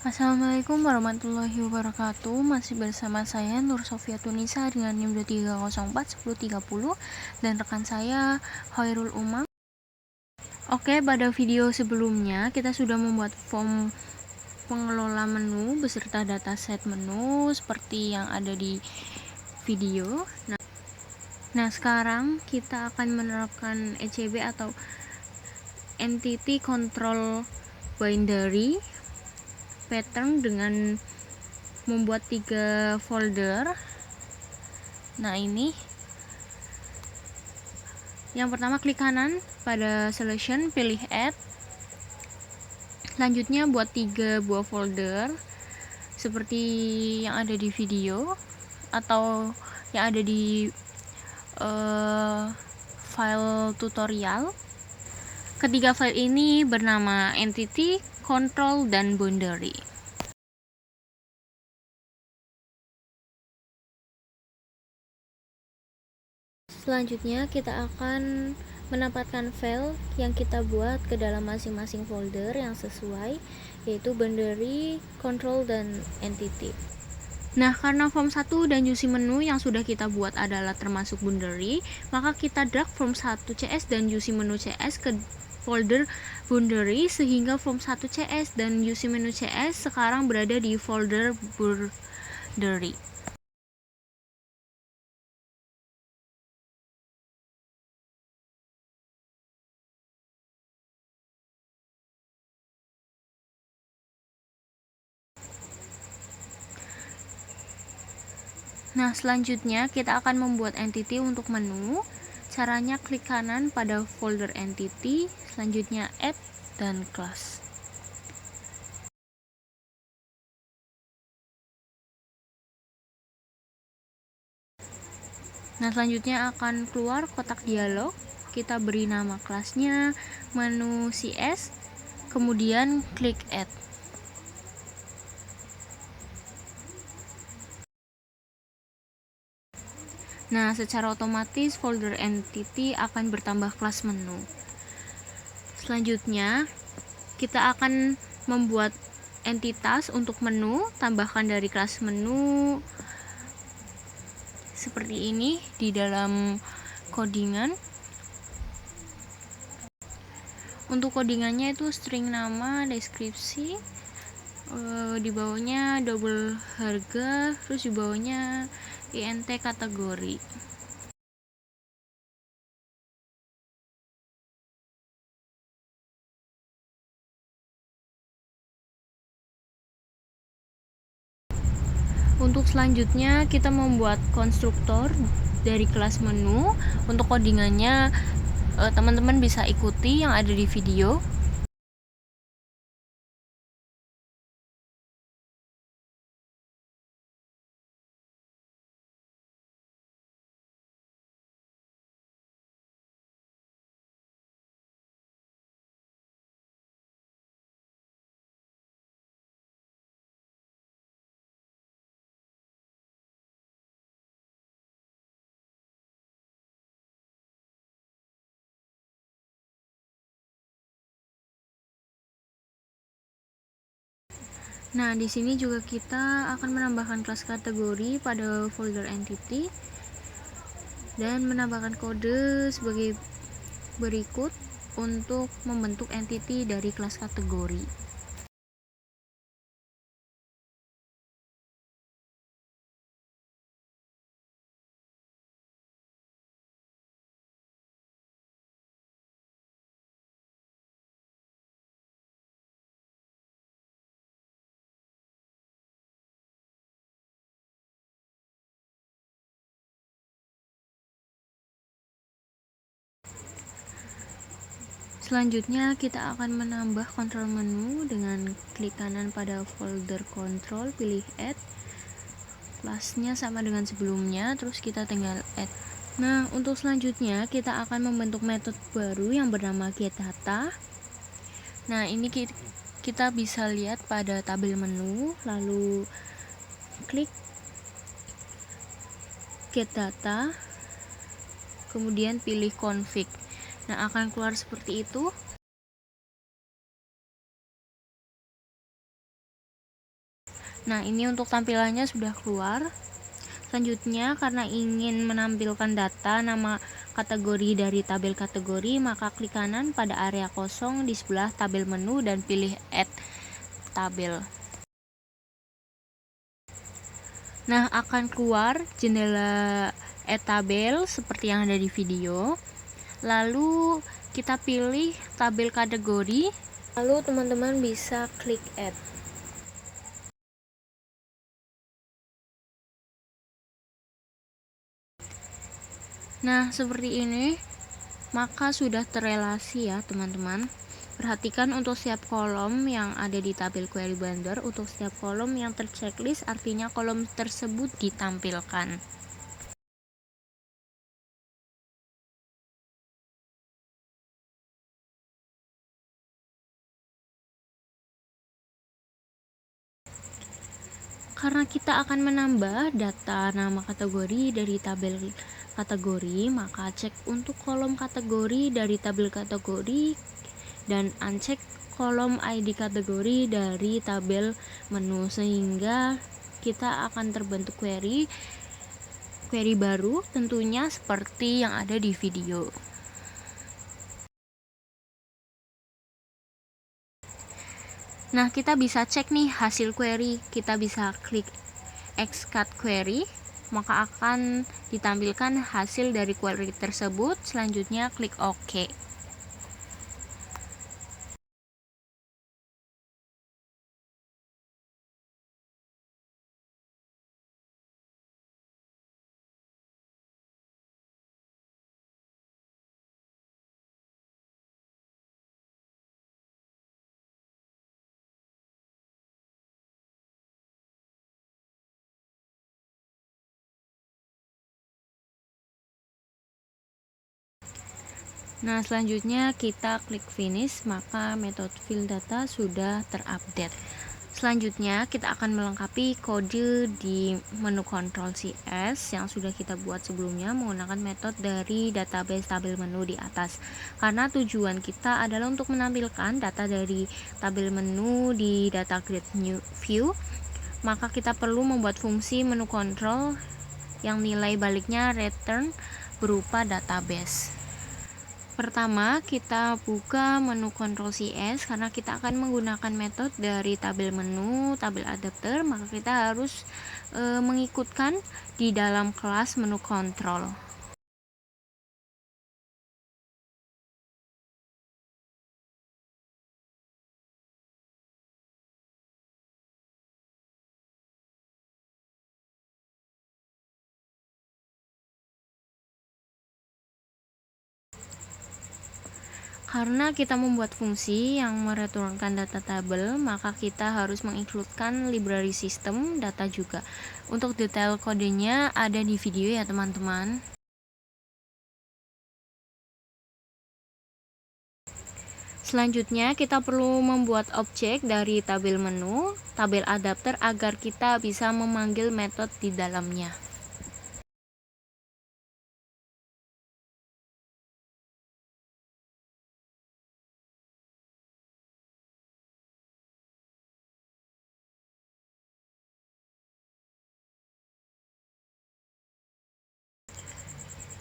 Assalamualaikum warahmatullahi wabarakatuh. Masih bersama saya Nur Sofia Tunisa dengan NIM 23041030 dan rekan saya Khairul Umam. Oke, pada video sebelumnya kita sudah membuat form pengelola menu beserta dataset menu seperti yang ada di video. Nah, sekarang kita akan menerapkan ECB atau Entity Control Binary pattern dengan membuat 3 folder. Nah, ini yang pertama, klik kanan pada selection, pilih add. Selanjutnya buat 3 buah folder seperti yang ada di video atau yang ada di file tutorial. Ketiga file ini bernama entity, control, dan boundary. Selanjutnya kita akan menempatkan file yang kita buat ke dalam masing-masing folder yang sesuai, yaitu boundary, control, dan entity. Nah, karena form 1 dan UC menu yang sudah kita buat adalah termasuk boundary, maka kita drag form 1 CS dan UC menu CS ke folder boundary sehingga form 1 CS dan UC menu CS sekarang berada di folder boundary. Nah, selanjutnya kita akan membuat entity untuk menu. Caranya klik kanan pada folder entity, selanjutnya add dan class. Nah, selanjutnya akan keluar kotak dialog. Kita beri nama kelasnya menu CS, kemudian klik add. Nah, secara otomatis folder entity akan bertambah kelas menu. Selanjutnya, kita akan membuat entitas untuk menu, tambahkan dari kelas menu seperti ini di dalam codingan. Untuk codingannya itu string nama, deskripsi, di bawahnya double harga, terus di bawahnya int kategori. Untuk selanjutnya kita membuat konstruktor dari kelas menu. Untuk codingannya teman-teman bisa ikuti yang ada di video. Nah, di sini juga kita akan menambahkan kelas kategori pada folder entity dan menambahkan kode sebagai berikut untuk membentuk entity dari kelas kategori. Selanjutnya kita akan menambah kontrol menu dengan klik kanan pada folder control, pilih add. Kelasnya sama dengan sebelumnya, terus kita tinggal add. Nah, untuk selanjutnya kita akan membentuk metode baru yang bernama getData. Nah, ini kita bisa lihat pada tabel menu, lalu klik getData, kemudian pilih config. Nah, akan keluar seperti itu. Nah, ini untuk tampilannya sudah keluar. Selanjutnya, karena ingin menampilkan data nama kategori dari tabel kategori, maka klik kanan pada area kosong di sebelah tabel menu dan pilih Add Tabel. Nah, akan keluar jendela Add Tabel seperti yang ada di video. Lalu kita pilih tabel kategori. Lalu teman-teman bisa klik Add. Nah, seperti ini, maka sudah terrelasi ya teman-teman. Perhatikan untuk setiap kolom yang ada di tabel query Blender, untuk setiap kolom yang terchecklist artinya kolom tersebut ditampilkan. Karena kita akan menambah data nama kategori dari tabel kategori, maka cek untuk kolom kategori dari tabel kategori dan uncek kolom ID kategori dari tabel menu, sehingga kita akan terbentuk query baru tentunya seperti yang ada di video. Nah, kita bisa cek nih hasil query. Kita bisa klik Xcut Query, maka akan ditampilkan hasil dari query tersebut. Selanjutnya klik OK. Nah, selanjutnya kita klik finish, maka metode fill data sudah terupdate. Selanjutnya kita akan melengkapi kode di menu Ctrl CS yang sudah kita buat sebelumnya menggunakan metode dari database tabel menu di atas. Karena tujuan kita adalah untuk menampilkan data dari tabel menu di data grid new view, maka kita perlu membuat fungsi menu control yang nilai baliknya return berupa database. Pertama, kita buka menu Ctrl CS karena kita akan menggunakan metode dari tabel menu, tabel adapter, maka kita harus mengikutkan di dalam kelas menu kontrol. Karena kita membuat fungsi yang mereturnkan data tabel, maka kita harus mengincludekan library system data juga. Untuk detail kodenya ada di video ya teman-teman. Selanjutnya kita perlu membuat objek dari tabel menu, tabel adapter agar kita bisa memanggil metode di dalamnya.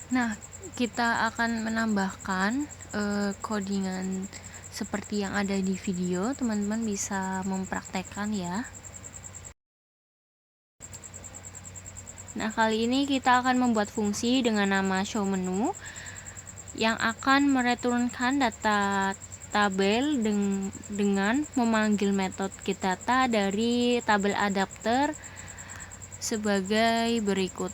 Nah, kita akan menambahkan codingan seperti yang ada di video. Teman-teman bisa mempraktekkan ya. Nah, kali ini kita akan membuat fungsi dengan nama show menu yang akan mereturnkan data tabel dengan memanggil metode getData dari tabel adapter sebagai berikut.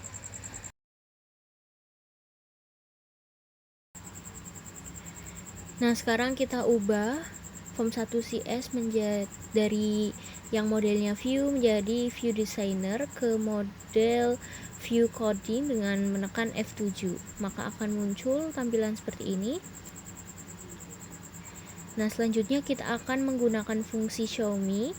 Nah, sekarang kita ubah form 1CS menjadi dari yang modelnya view menjadi view designer ke model view coding dengan menekan F7, maka akan muncul tampilan seperti ini. Nah, selanjutnya kita akan menggunakan fungsi show me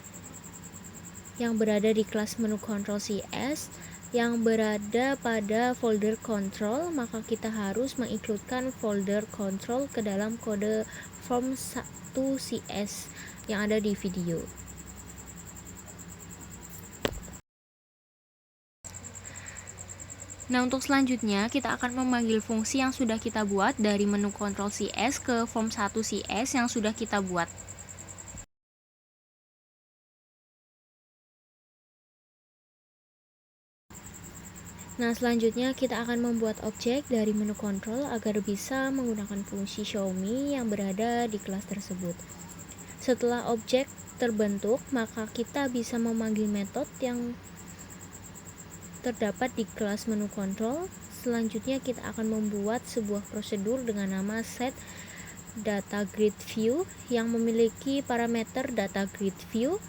yang berada di kelas menu Ctrl CS yang berada pada folder control, maka kita harus mengincludekan folder control ke dalam kode form 1CS yang ada di video. Nah, untuk selanjutnya kita akan memanggil fungsi yang sudah kita buat dari menu Ctrl CS ke form1 CS yang sudah kita buat. Nah, selanjutnya kita akan membuat objek dari menu control agar bisa menggunakan fungsi show_me yang berada di kelas tersebut. Setelah objek terbentuk, maka kita bisa memanggil metode yang terdapat di kelas menu control. Selanjutnya kita akan membuat sebuah prosedur dengan nama set data grid view yang memiliki parameter data grid view.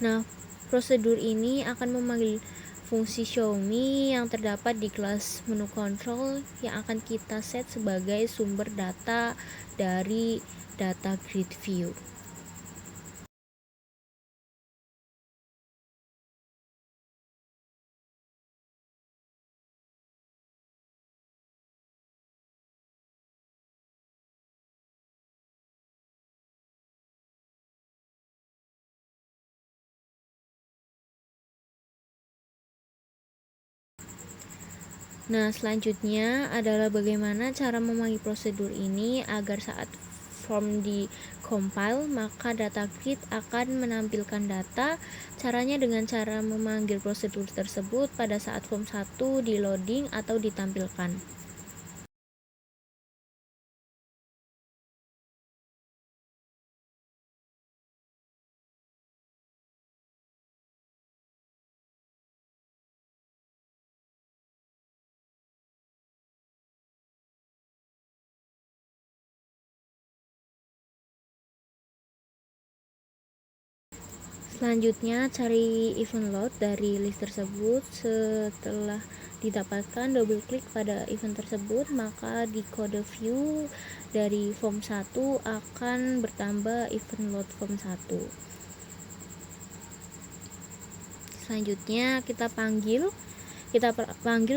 Nah, prosedur ini akan memanggil fungsi show_me yang terdapat di kelas menu control yang akan kita set sebagai sumber data dari data grid view. Nah, selanjutnya adalah bagaimana cara memanggil prosedur ini agar saat form di compile maka data grid akan menampilkan data. Caranya dengan cara memanggil prosedur tersebut pada saat form 1 di loading atau ditampilkan. Selanjutnya, cari event load dari list tersebut. Setelah didapatkan, double klik pada event tersebut, maka di kode view dari form 1 akan bertambah event load form 1. Selanjutnya kita panggil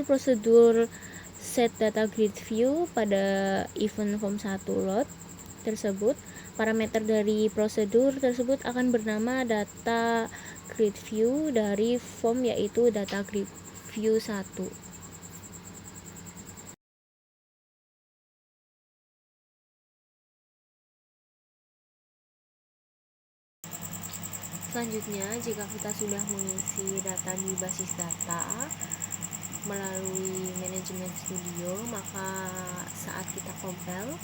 prosedur set data grid view pada event form 1 load tersebut. Parameter dari prosedur tersebut akan bernama data grid view dari form, yaitu data grid view 1. Selanjutnya, jika kita sudah mengisi data di basis data melalui manajemen studio, maka saat kita compile,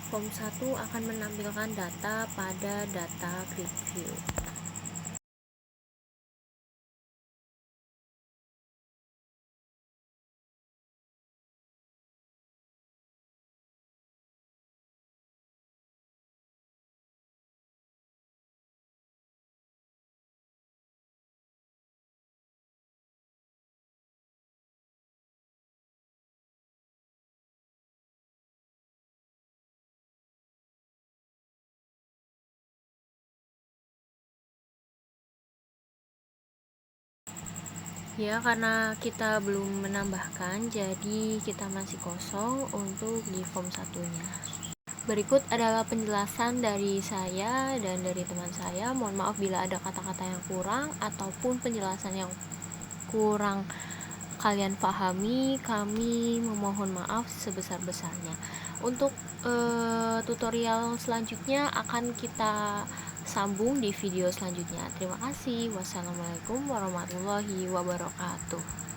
form 1 akan menampilkan data pada data grid view. Ya, karena kita belum menambahkan, jadi kita masih kosong untuk di form satunya. Berikut adalah penjelasan dari saya dan dari teman saya. Mohon maaf bila ada kata-kata yang kurang ataupun penjelasan yang kurang kalian pahami. Kami memohon maaf sebesar-besarnya. Untuk tutorial selanjutnya akan kita sambung di video selanjutnya. Terima kasih. Wassalamualaikum warahmatullahi wabarakatuh.